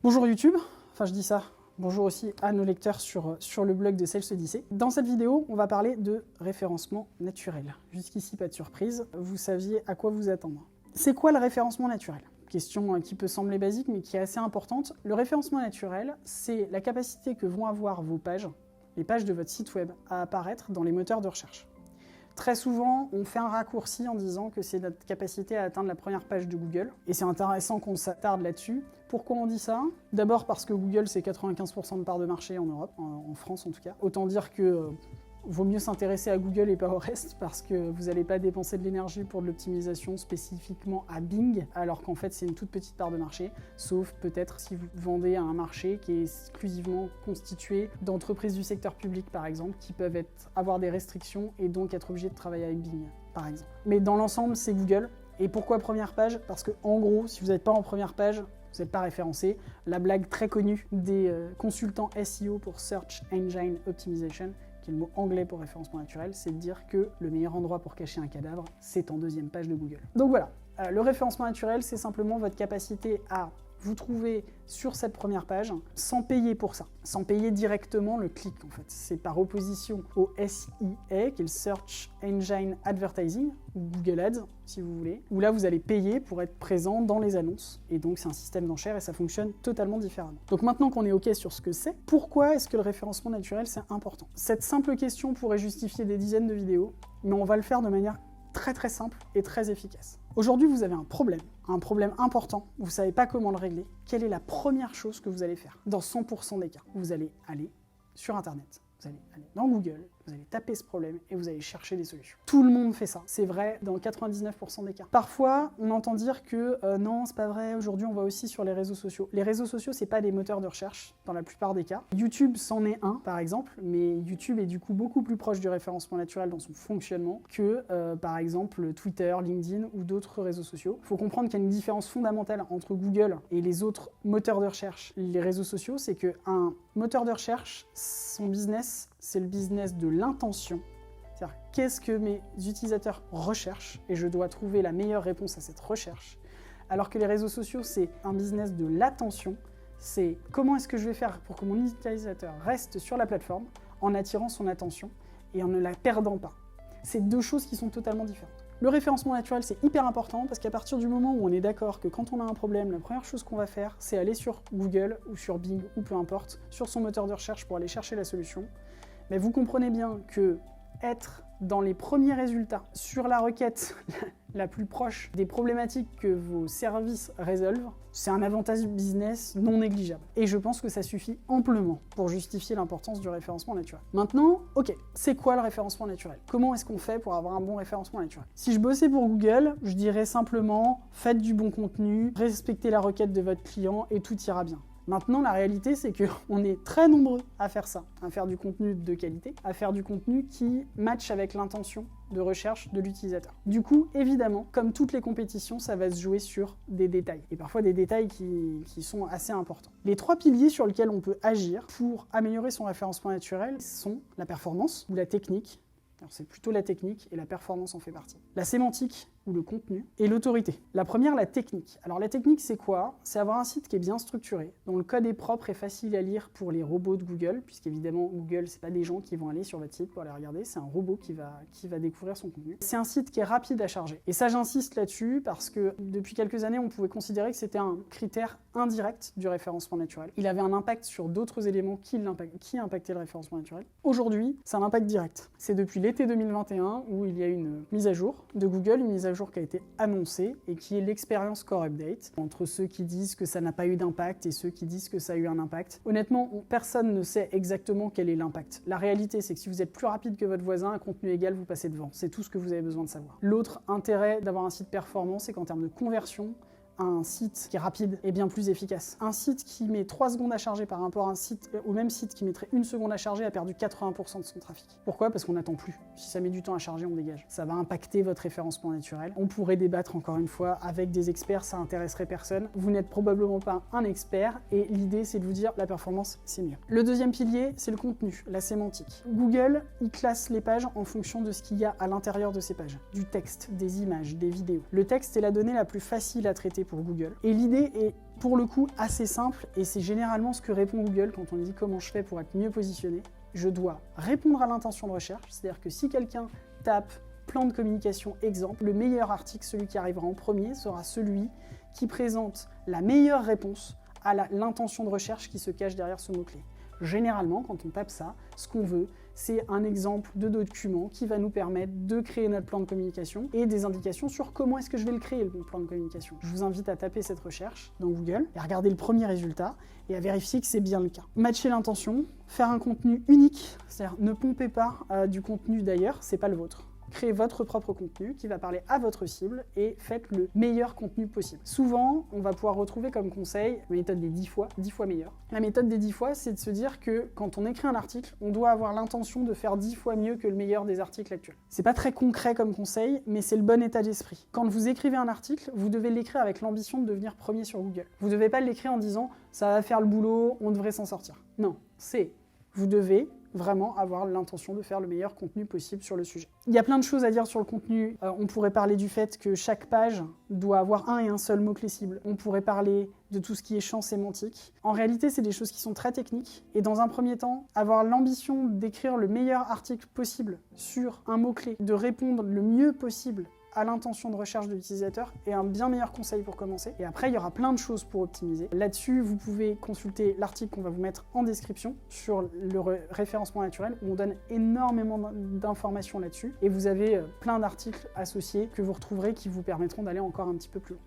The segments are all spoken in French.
Bonjour YouTube, enfin je dis ça, bonjour aussi à nos lecteurs sur le blog de Sales Odyssey. Dans cette vidéo, on va parler de référencement naturel. Jusqu'ici, pas de surprise, vous saviez à quoi vous attendre. C'est quoi le référencement naturel ? Question qui peut sembler basique, mais qui est assez importante. Le référencement naturel, c'est la capacité que vont avoir vos pages, les pages de votre site web, à apparaître dans les moteurs de recherche. Très souvent, on fait un raccourci en disant que c'est notre capacité à atteindre la première page de Google. Et c'est intéressant qu'on s'attarde là-dessus. Pourquoi on dit ça ? D'abord parce que Google, c'est 95% de part de marché en Europe, en France en tout cas. Autant dire que vaut mieux s'intéresser à Google et pas au reste, parce que vous n'allez pas dépenser de l'énergie pour de l'optimisation spécifiquement à Bing, alors qu'en fait c'est une toute petite part de marché, sauf peut-être si vous vendez à un marché qui est exclusivement constitué d'entreprises du secteur public par exemple, qui peuvent avoir des restrictions et donc être obligées de travailler avec Bing par exemple. Mais dans l'ensemble c'est Google. Et pourquoi première page ? Parce que en gros, si vous n'êtes pas en première page, vous n'êtes pas référencé. La blague très connue des consultants SEO pour Search Engine Optimization, qui est le mot anglais pour référencement naturel, c'est de dire que le meilleur endroit pour cacher un cadavre, c'est en deuxième page de Google. Donc voilà, le référencement naturel, c'est simplement votre capacité à vous trouver sur cette première page sans payer pour ça, sans payer directement le clic en fait. C'est par opposition au SEA, qui est le Search Engine Advertising, ou Google Ads si vous voulez, où là vous allez payer pour être présent dans les annonces. Et donc c'est un système d'enchères et ça fonctionne totalement différemment. Donc maintenant qu'on est OK sur ce que c'est, pourquoi est-ce que le référencement naturel c'est important ? Cette simple question pourrait justifier des dizaines de vidéos, mais on va le faire de manière très simple et très efficace. Aujourd'hui, vous avez un problème important, vous ne savez pas comment le régler. Quelle est la première chose que vous allez faire ? Dans 100% des cas, vous allez aller sur Internet, vous allez aller dans Google, vous allez taper ce problème et vous allez chercher des solutions. Tout le monde fait ça, c'est vrai dans 99% des cas. Parfois, on entend dire que non, c'est pas vrai, aujourd'hui on va aussi sur les réseaux sociaux. Les réseaux sociaux, c'est pas des moteurs de recherche dans la plupart des cas. YouTube c'en est un, par exemple, mais YouTube est du coup beaucoup plus proche du référencement naturel dans son fonctionnement que, par exemple, Twitter, LinkedIn ou d'autres réseaux sociaux. Il faut comprendre qu'il y a une différence fondamentale entre Google et les autres moteurs de recherche. Les réseaux sociaux, c'est qu'un moteur de recherche, son business, c'est le business de l'intention. C'est-à-dire, qu'est-ce que mes utilisateurs recherchent et je dois trouver la meilleure réponse à cette recherche. Alors que les réseaux sociaux, c'est un business de l'attention. C'est comment est-ce que je vais faire pour que mon utilisateur reste sur la plateforme en attirant son attention et en ne la perdant pas. C'est deux choses qui sont totalement différentes. Le référencement naturel, c'est hyper important parce qu'à partir du moment où on est d'accord que quand on a un problème, la première chose qu'on va faire, c'est aller sur Google ou sur Bing ou peu importe, sur son moteur de recherche pour aller chercher la solution. Mais vous comprenez bien que être dans les premiers résultats sur la requête la plus proche des problématiques que vos services résolvent, c'est un avantage business non négligeable. Et je pense que ça suffit amplement pour justifier l'importance du référencement naturel. Maintenant, ok, c'est quoi le référencement naturel ? Comment est-ce qu'on fait pour avoir un bon référencement naturel ? Si je bossais pour Google, je dirais simplement faites du bon contenu, respectez la requête de votre client et tout ira bien. Maintenant, la réalité, c'est qu'on est très nombreux à faire ça, à faire du contenu de qualité, à faire du contenu qui matche avec l'intention de recherche de l'utilisateur. Du coup, évidemment, comme toutes les compétitions, ça va se jouer sur des détails, et parfois des détails qui sont assez importants. Les trois piliers sur lesquels on peut agir pour améliorer son référencement naturel sont la performance ou la technique. Alors c'est plutôt la technique et la performance en fait partie. La sémantique ou le contenu et l'autorité. La première, la technique. Alors la technique, c'est quoi ? C'est avoir un site qui est bien structuré, dont le code est propre et facile à lire pour les robots de Google, puisqu'évidemment Google, c'est pas des gens qui vont aller sur votre site pour aller regarder, c'est un robot qui va découvrir son contenu. C'est un site qui est rapide à charger. Et ça, j'insiste là-dessus parce que depuis quelques années, on pouvait considérer que c'était un critère indirect du référencement naturel. Il avait un impact sur d'autres éléments qui impactaient le référencement naturel. Aujourd'hui, c'est un impact direct. C'est depuis l'été 2021 où il y a une mise à jour de Google, une mise à jour qui a été annoncée et qui est l'expérience Core Update. Entre ceux qui disent que ça n'a pas eu d'impact et ceux qui disent que ça a eu un impact. Honnêtement, personne ne sait exactement quel est l'impact. La réalité, c'est que si vous êtes plus rapide que votre voisin, à contenu égal, vous passez devant. C'est tout ce que vous avez besoin de savoir. L'autre intérêt d'avoir un site performant, c'est qu'en termes de conversion, un site qui est rapide et bien plus efficace. Un site qui met 3 secondes à charger par rapport à un site, au même site qui mettrait 1 seconde à charger a perdu 80% de son trafic. Pourquoi ? Parce qu'on n'attend plus. Si ça met du temps à charger, on dégage. Ça va impacter votre référencement naturel. On pourrait débattre encore une fois avec des experts, ça intéresserait personne. Vous n'êtes probablement pas un expert et l'idée c'est de vous dire la performance c'est mieux. Le deuxième pilier, c'est le contenu, la sémantique. Google, il classe les pages en fonction de ce qu'il y a à l'intérieur de ces pages. Du texte, des images, des vidéos. Le texte est la donnée la plus facile à traiter pour Google. Et l'idée est Pour le coup, assez simple, et c'est généralement ce que répond Google quand on lui dit comment je fais pour être mieux positionné. Je dois répondre à l'intention de recherche, c'est-à-dire que si quelqu'un tape plan de communication exemple, le meilleur article, celui qui arrivera en premier, sera celui qui présente la meilleure réponse à l'intention de recherche qui se cache derrière ce mot-clé. Généralement, quand on tape ça, ce qu'on veut, c'est un exemple de document qui va nous permettre de créer notre plan de communication et des indications sur comment est-ce que je vais le créer, le plan de communication. Je vous invite à taper cette recherche dans Google et à regarder le premier résultat et à vérifier que c'est bien le cas. Matcher l'intention, faire un contenu unique, c'est-à-dire ne pompez pas du contenu d'ailleurs, c'est pas le vôtre. Créez votre propre contenu qui va parler à votre cible et faites le meilleur contenu possible. Souvent, on va pouvoir retrouver comme conseil la méthode des 10 fois meilleure. La méthode des 10 fois, c'est de se dire que quand on écrit un article, on doit avoir l'intention de faire 10 fois mieux que le meilleur des articles actuels. C'est pas très concret comme conseil, mais c'est le bon état d'esprit. Quand vous écrivez un article, vous devez l'écrire avec l'ambition de devenir premier sur Google. Vous devez pas l'écrire en disant « ça va faire le boulot, on devrait s'en sortir ». Non, vous devez vraiment avoir l'intention de faire le meilleur contenu possible sur le sujet. Il y a plein de choses à dire sur le contenu. On pourrait parler du fait que chaque page doit avoir un et un seul mot-clé cible. On pourrait parler de tout ce qui est champ sémantique. En réalité, c'est des choses qui sont très techniques. Et dans un premier temps, avoir l'ambition d'écrire le meilleur article possible sur un mot-clé, de répondre le mieux possible à l'intention de recherche de l'utilisateur est un bien meilleur conseil pour commencer. Et après, il y aura plein de choses pour optimiser. Là-dessus, vous pouvez consulter l'article qu'on va vous mettre en description sur le référencement naturel, où on donne énormément d'informations là-dessus. Et vous avez plein d'articles associés que vous retrouverez qui vous permettront d'aller encore un petit peu plus loin.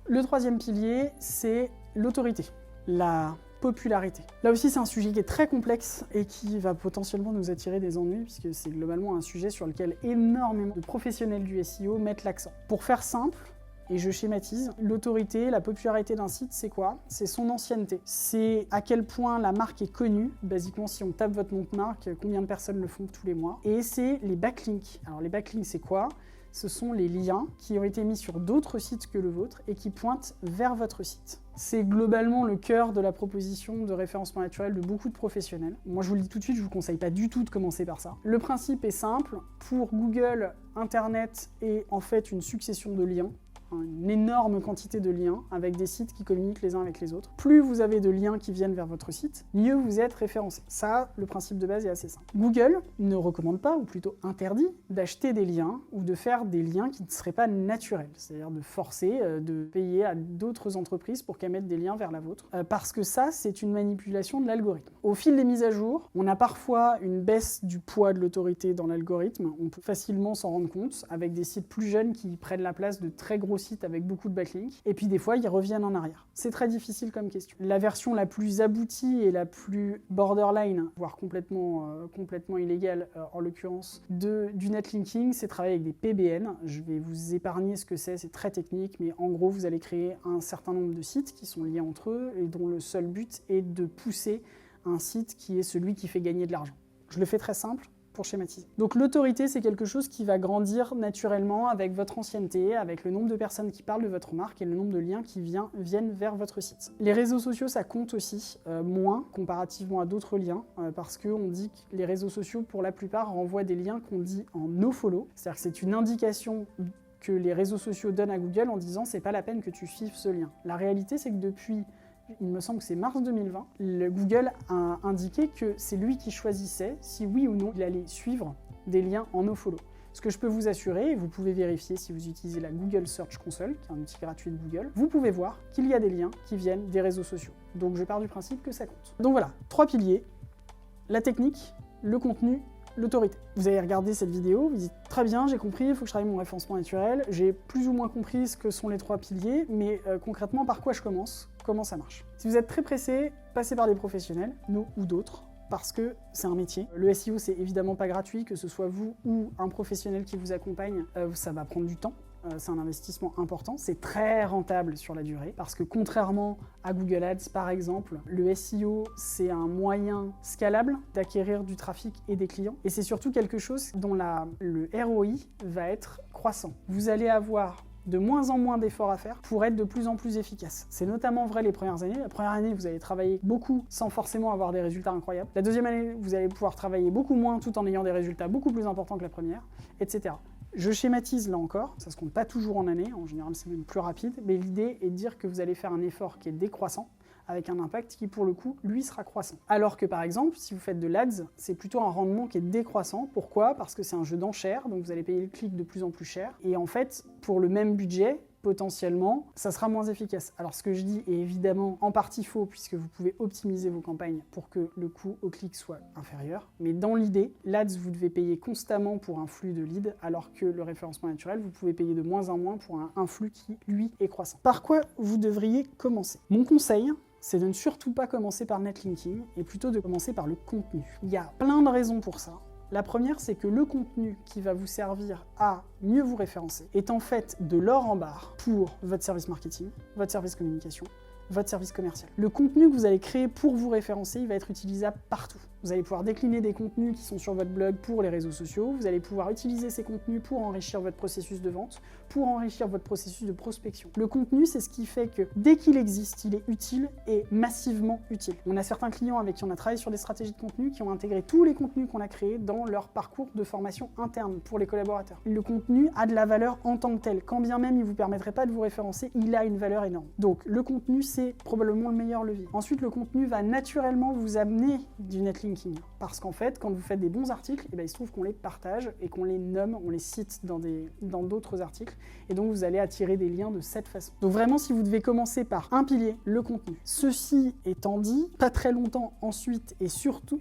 Le troisième pilier, c'est l'autorité, la popularité. Là aussi, c'est un sujet qui est très complexe et qui va potentiellement nous attirer des ennuis puisque c'est globalement un sujet sur lequel énormément de professionnels du SEO mettent l'accent. Pour faire simple, et je schématise, l'autorité, la popularité d'un site, c'est quoi? C'est son ancienneté. C'est à quel point la marque est connue. Basiquement, si on tape votre nom de marque, combien de personnes le font tous les mois? Et c'est les backlinks. Alors les backlinks, c'est quoi? Ce sont les liens qui ont été mis sur d'autres sites que le vôtre et qui pointent vers votre site. C'est globalement le cœur de la proposition de référencement naturel de beaucoup de professionnels. Moi, je vous le dis tout de suite, je ne vous conseille pas du tout de commencer par ça. Le principe est simple. Pour Google, Internet est en fait une succession de liens. Une énorme quantité de liens avec des sites qui communiquent les uns avec les autres. Plus vous avez de liens qui viennent vers votre site, mieux vous êtes référencé. Ça, le principe de base est assez simple. Google ne recommande pas, ou plutôt interdit, d'acheter des liens ou de faire des liens qui ne seraient pas naturels. C'est-à-dire de forcer, de payer à d'autres entreprises pour qu'elles mettent des liens vers la vôtre. Parce que ça, c'est une manipulation de l'algorithme. Au fil des mises à jour, on a parfois une baisse du poids de l'autorité dans l'algorithme. On peut facilement s'en rendre compte avec des sites plus jeunes qui prennent la place de très gros sites avec beaucoup de backlinks, et puis des fois ils reviennent en arrière. C'est très difficile comme question. La version la plus aboutie et la plus borderline, voire complètement illégale en l'occurrence, du netlinking, c'est travailler avec des PBN. Je vais vous épargner ce que c'est très technique, mais en gros vous allez créer un certain nombre de sites qui sont liés entre eux et dont le seul but est de pousser un site qui est celui qui fait gagner de l'argent. Je le fais très simple, pour schématiser. Donc l'autorité, c'est quelque chose qui va grandir naturellement avec votre ancienneté, avec le nombre de personnes qui parlent de votre marque et le nombre de liens qui viennent vers votre site. Les réseaux sociaux, ça compte aussi, moins comparativement à d'autres liens, parce qu'on dit que les réseaux sociaux, pour la plupart, renvoient des liens qu'on dit en nofollow, c'est-à-dire que c'est une indication que les réseaux sociaux donnent à Google en disant c'est pas la peine que tu suives ce lien. La réalité, c'est que depuis il me semble que c'est mars 2020, Google a indiqué que c'est lui qui choisissait si oui ou non il allait suivre des liens en nofollow. Ce que je peux vous assurer, et vous pouvez vérifier si vous utilisez la Google Search Console, qui est un outil gratuit de Google, vous pouvez voir qu'il y a des liens qui viennent des réseaux sociaux. Donc je pars du principe que ça compte. Donc voilà, 3 piliers, la technique, le contenu, l'autorité. Vous avez regardé cette vidéo, vous dites très bien, j'ai compris, il faut que je travaille mon référencement naturel, j'ai plus ou moins compris ce que sont les 3 piliers, mais concrètement, par quoi je commence? Comment ça marche? Si vous êtes très pressé, passez par des professionnels, nous ou d'autres, parce que c'est un métier. Le SEO, c'est évidemment pas gratuit, que ce soit vous ou un professionnel qui vous accompagne, ça va prendre du temps. C'est un investissement important, c'est très rentable sur la durée, parce que contrairement à Google Ads par exemple, le SEO c'est un moyen scalable d'acquérir du trafic et des clients, et c'est surtout quelque chose dont le ROI va être croissant. Vous allez avoir de moins en moins d'efforts à faire pour être de plus en plus efficace. C'est notamment vrai les premières années. La première année, vous allez travailler beaucoup sans forcément avoir des résultats incroyables. La deuxième année, vous allez pouvoir travailler beaucoup moins tout en ayant des résultats beaucoup plus importants que la première, etc. Je schématise là encore, ça se compte pas toujours en années, en général c'est même plus rapide, mais l'idée est de dire que vous allez faire un effort qui est décroissant, avec un impact qui, pour le coup, lui, sera croissant. Alors que, par exemple, si vous faites de l'ADS, c'est plutôt un rendement qui est décroissant. Pourquoi? Parce que c'est un jeu d'enchères, donc vous allez payer le clic de plus en plus cher. Et en fait, pour le même budget, potentiellement, ça sera moins efficace. Alors ce que je dis est évidemment en partie faux, puisque vous pouvez optimiser vos campagnes pour que le coût au clic soit inférieur. Mais dans l'idée, l'ADS, vous devez payer constamment pour un flux de leads, alors que le référencement naturel, vous pouvez payer de moins en moins pour un flux qui, lui, est croissant. Par quoi vous devriez commencer? Mon conseil, c'est de ne surtout pas commencer par netlinking et plutôt de commencer par le contenu. Il y a plein de raisons pour ça. La première, c'est que le contenu qui va vous servir à mieux vous référencer est en fait de l'or en barre pour votre service marketing, votre service communication, votre service commercial. Le contenu que vous allez créer pour vous référencer, il va être utilisable partout. Vous allez pouvoir décliner des contenus qui sont sur votre blog pour les réseaux sociaux, vous allez pouvoir utiliser ces contenus pour enrichir votre processus de vente, pour enrichir votre processus de prospection. Le contenu, c'est ce qui fait que dès qu'il existe, il est utile et massivement utile. On a certains clients avec qui on a travaillé sur des stratégies de contenu qui ont intégré tous les contenus qu'on a créés dans leur parcours de formation interne pour les collaborateurs. Le contenu a de la valeur en tant que tel. Quand bien même il ne vous permettrait pas de vous référencer, il a une valeur énorme. Donc le contenu, c'est probablement le meilleur levier. Ensuite, le contenu va naturellement vous amener du netlinking. Parce qu'en fait, quand vous faites des bons articles, il se trouve qu'on les partage et qu'on les nomme, on les cite dans d'autres articles. Et donc, vous allez attirer des liens de cette façon. Donc vraiment, si vous devez commencer par un pilier, le contenu. Ceci étant dit, pas très longtemps ensuite, et surtout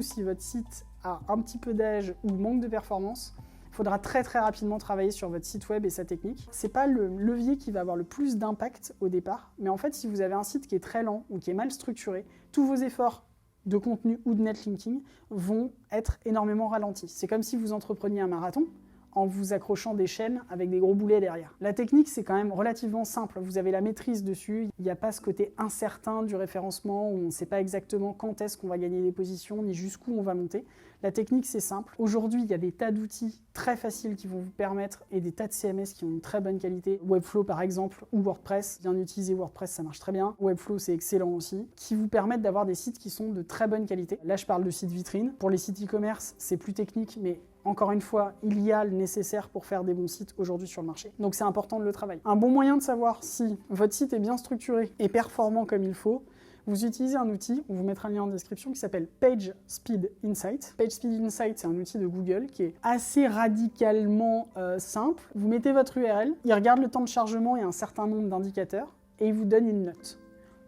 si votre site a un petit peu d'âge ou manque de performance, il faudra très rapidement travailler sur votre site web et sa technique. C'est pas le levier qui va avoir le plus d'impact au départ, mais en fait, si vous avez un site qui est très lent ou qui est mal structuré, tous vos efforts de contenu ou de netlinking vont être énormément ralentis. C'est comme si vous entrepreniez un marathon en vous accrochant des chaînes avec des gros boulets derrière. La technique, c'est quand même relativement simple. Vous avez la maîtrise dessus. Il n'y a pas ce côté incertain du référencement où on ne sait pas exactement quand est-ce qu'on va gagner des positions ni jusqu'où on va monter. La technique, c'est simple. Aujourd'hui, il y a des tas d'outils très faciles qui vont vous permettre et des tas de CMS qui ont une très bonne qualité. Webflow, par exemple, ou WordPress. Bien utiliser WordPress, ça marche très bien. Webflow, c'est excellent aussi. Qui vous permettent d'avoir des sites qui sont de très bonne qualité. Là, je parle de sites vitrines. Pour les sites e-commerce, c'est plus technique, mais encore une fois, il y a le nécessaire pour faire des bons sites aujourd'hui sur le marché. Donc c'est important de le travailler. Un bon moyen de savoir si votre site est bien structuré et performant comme il faut, vous utilisez un outil, on vous mettra le lien en description, qui s'appelle PageSpeed Insight. PageSpeed Insight, c'est un outil de Google qui est assez radicalement simple. Vous mettez votre URL, il regarde le temps de chargement et un certain nombre d'indicateurs, et il vous donne une note.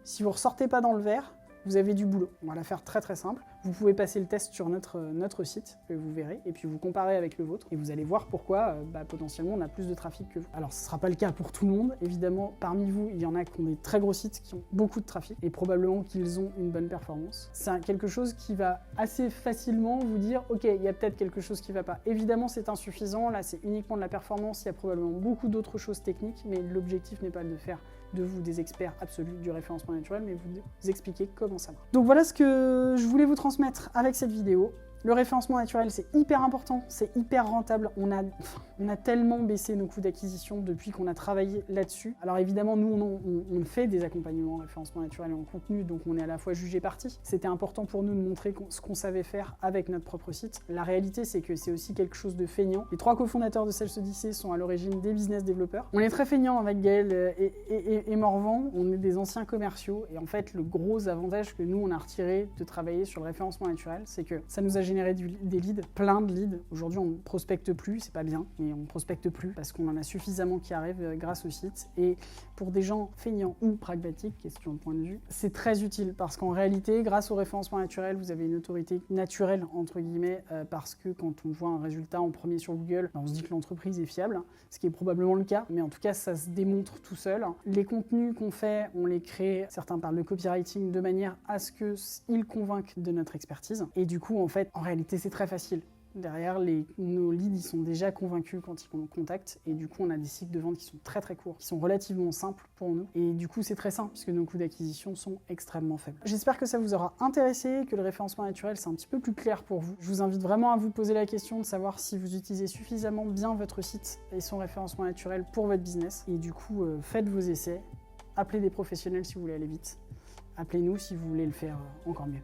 Si vous ne ressortez pas dans le vert, vous avez du boulot. On va la faire très simple. Vous pouvez passer le test sur notre site, vous verrez, et puis vous comparez avec le vôtre, et vous allez voir pourquoi potentiellement on a plus de trafic que vous. Alors ce ne sera pas le cas pour tout le monde, évidemment, parmi vous, il y en a qui ont des très gros sites qui ont beaucoup de trafic, et probablement qu'ils ont une bonne performance. C'est quelque chose qui va assez facilement vous dire, ok, il y a peut-être quelque chose qui ne va pas. Évidemment, c'est insuffisant, là c'est uniquement de la performance, il y a probablement beaucoup d'autres choses techniques, mais l'objectif n'est pas de faire de vous des experts absolus du référencement naturel, mais vous expliquer comment ça marche. Donc voilà ce que je voulais vous transmettre avec cette vidéo. Le référencement naturel, c'est hyper important, c'est hyper rentable. On a tellement baissé nos coûts d'acquisition depuis qu'on a travaillé là-dessus. Alors évidemment, nous, on fait des accompagnements en référencement naturel et en contenu, donc on est à la fois jugé parti. C'était important pour nous de montrer ce qu'on savait faire avec notre propre site. La réalité, c'est que c'est aussi quelque chose de feignant. Les 3 cofondateurs de Sales Odyssey sont à l'origine des business développeurs. On est très feignant avec Gaël et Morvan, on est des anciens commerciaux, et en fait, le gros avantage que nous, on a retiré de travailler sur le référencement naturel, c'est que ça nous a généré des leads, plein de leads. Aujourd'hui, on ne prospecte plus, c'est pas bien, mais on ne prospecte plus parce qu'on en a suffisamment qui arrivent grâce au site. Et pour des gens feignants ou pragmatiques, question de point de vue, c'est très utile parce qu'en réalité, grâce au référencement naturel, vous avez une autorité naturelle, entre guillemets, parce que quand on voit un résultat en premier sur Google, on se dit que l'entreprise est fiable, ce qui est probablement le cas, mais en tout cas, ça se démontre tout seul. Les contenus qu'on fait, on les crée, certains parlent de copywriting, de manière à ce qu'ils convainquent de notre expertise. Et du coup, en fait, en réalité, c'est très facile. Derrière, nos leads, ils sont déjà convaincus quand ils nous contactent, et du coup, on a des cycles de vente qui sont très courts, qui sont relativement simples pour nous, et du coup, c'est très simple, puisque nos coûts d'acquisition sont extrêmement faibles. J'espère que ça vous aura intéressé, que le référencement naturel, c'est un petit peu plus clair pour vous. Je vous invite vraiment à vous poser la question de savoir si vous utilisez suffisamment bien votre site et son référencement naturel pour votre business, et du coup, faites vos essais, appelez des professionnels si vous voulez aller vite, appelez-nous si vous voulez le faire encore mieux.